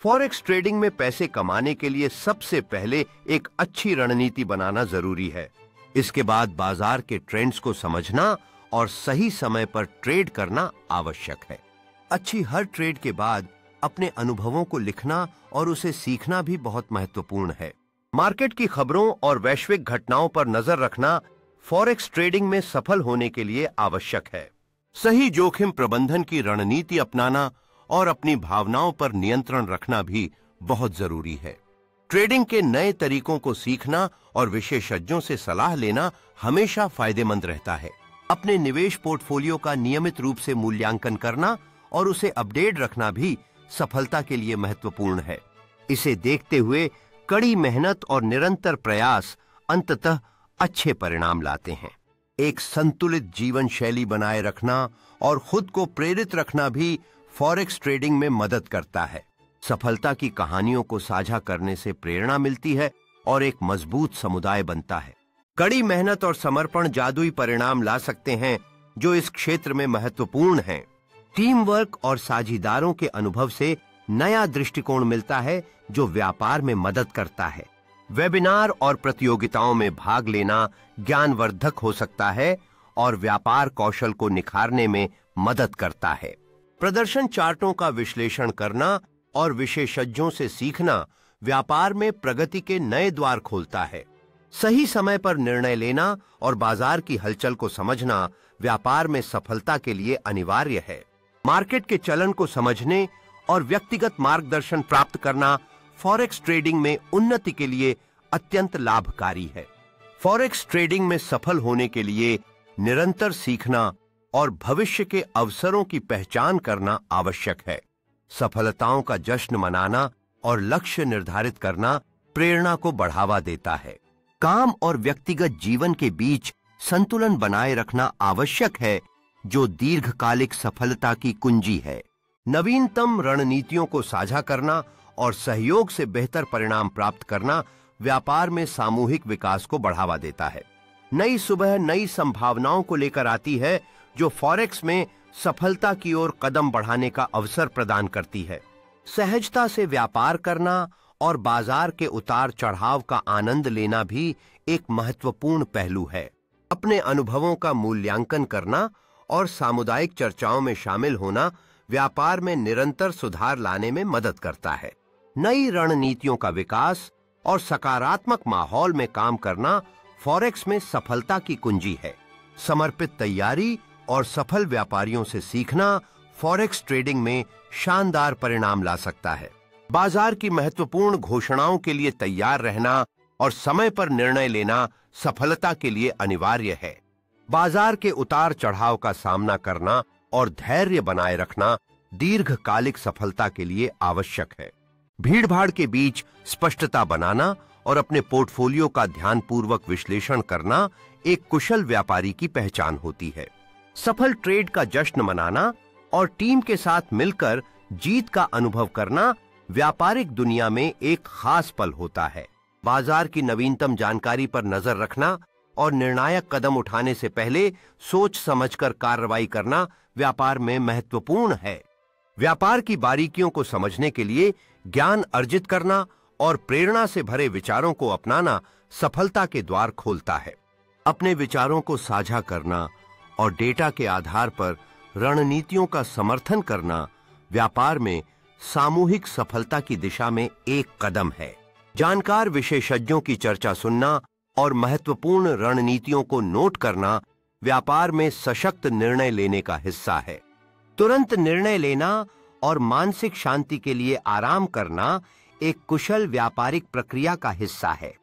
Forex trading में पैसे कमाने के लिए सबसे पहले एक अच्छी रणनीति बनाना जरूरी है। इसके बाद बाजार के ट्रेंड्स को समझना और सही समय पर ट्रेड करना आवश्यक है। अच्छी हर ट्रेड के बाद अपने अनुभवों को लिखना और उसे सीखना भी बहुत महत्वपूर्ण है। मार्केट की खबरों और वैश्विक घटनाओं पर नजर रखना फॉरेक्स ट्रेडिंग में सफल होने के लिए आवश्यक है। सही जोखिम प्रबंधन की रणनीति अपनाना और अपनी भावनाओं पर नियंत्रण रखना भी बहुत जरूरी है। ट्रेडिंग के नए तरीकों को सीखना और विशेषज्ञों से सलाह लेना हमेशा फायदेमंद रहता है। अपने निवेश पोर्टफोलियो का नियमित रूप से मूल्यांकन करना और उसे अपडेट रखना भी सफलता के लिए महत्वपूर्ण है। इसे देखते हुए कड़ी मेहनत और निरंतर प्रयास अंततः अच्छे परिणाम लाते हैं। एक संतुलित जीवन शैली बनाए रखना और खुद को प्रेरित रखना भी फॉरेक्स ट्रेडिंग में मदद करता है। सफलता की कहानियों को साझा करने से प्रेरणा मिलती है और एक मजबूत समुदाय बनता है। कड़ी मेहनत और समर्पण जादुई परिणाम ला सकते हैं जो इस क्षेत्र में महत्वपूर्ण हैं। टीम वर्क और साझीदारों के अनुभव से नया दृष्टिकोण मिलता है जो व्यापार में मदद करता है। वेबिनार और प्रतियोगिताओं में भाग लेना ज्ञानवर्धक हो सकता है और व्यापार कौशल को निखारने में मदद करता है। प्रदर्शन चार्टों का विश्लेषण करना और विशेषज्ञों से सीखना व्यापार में प्रगति के नए द्वार खोलता है। सही समय पर निर्णय लेना और बाजार की हलचल को समझना व्यापार में सफलता के लिए अनिवार्य है। मार्केट के चलन को समझने और व्यक्तिगत मार्गदर्शन प्राप्त करना फॉरेक्स ट्रेडिंग में उन्नति के लिए अत्यंत लाभकारी है। फॉरेक्स ट्रेडिंग में सफल होने के लिए निरंतर सीखना और भविष्य के अवसरों की पहचान करना आवश्यक है। सफलताओं का जश्न मनाना और लक्ष्य निर्धारित करना प्रेरणा को बढ़ावा देता है। काम और व्यक्तिगत जीवन के बीच संतुलन बनाए रखना आवश्यक है जो दीर्घकालिक सफलता की कुंजी है। नवीनतम रणनीतियों को साझा करना और सहयोग से बेहतर परिणाम प्राप्त करना व्यापार में सामूहिक विकास को बढ़ावा देता है। नई सुबह नई संभावनाओं को लेकर आती है जो फॉरेक्स में सफलता की ओर कदम बढ़ाने का अवसर प्रदान करती है। सहजता से व्यापार करना और बाजार के उतार चढ़ाव का आनंद लेना भी एक महत्वपूर्ण पहलू है। अपने अनुभवों का मूल्यांकन करना और सामुदायिक चर्चाओं में शामिल होना व्यापार में निरंतर सुधार लाने में मदद करता है। नई रणनीतियों का विकास और सकारात्मक माहौल में काम करना फॉरेक्स में सफलता की कुंजी है। समर्पित तैयारी और सफल व्यापारियों से सीखना फॉरेक्स ट्रेडिंग में शानदार परिणाम ला सकता है। बाजार की महत्वपूर्ण घोषणाओं के लिए तैयार रहना और समय पर निर्णय लेना सफलता के लिए अनिवार्य है। बाजार के उतार चढ़ाव का सामना करना और धैर्य बनाए रखना दीर्घकालिक सफलता के लिए आवश्यक है। भीड़भाड़ के बीच स्पष्टता बनाना और अपने पोर्टफोलियो का ध्यानपूर्वक विश्लेषण करना एक कुशल व्यापारी की पहचान होती है। सफल ट्रेड का जश्न मनाना और टीम के साथ मिलकर जीत का अनुभव करना व्यापारिक दुनिया में एक खास पल होता है। बाजार की नवीनतम जानकारी पर नजर रखना और निर्णायक कदम उठाने से पहले सोच समझकर कार्रवाई करना व्यापार में महत्वपूर्ण है। व्यापार की बारीकियों को समझने के लिए ज्ञान अर्जित करना और प्रेरणा से भरे विचारों को अपनाना सफलता के द्वार खोलता है। अपने विचारों को साझा करना और डेटा के आधार पर रणनीतियों का समर्थन करना व्यापार में सामूहिक सफलता की दिशा में एक कदम है। जानकार विशेषज्ञों की चर्चा सुनना और महत्वपूर्ण रणनीतियों को नोट करना व्यापार में सशक्त निर्णय लेने का हिस्सा है। तुरंत निर्णय लेना और मानसिक शांति के लिए आराम करना एक कुशल व्यापारिक प्रक्रिया का हिस्सा है।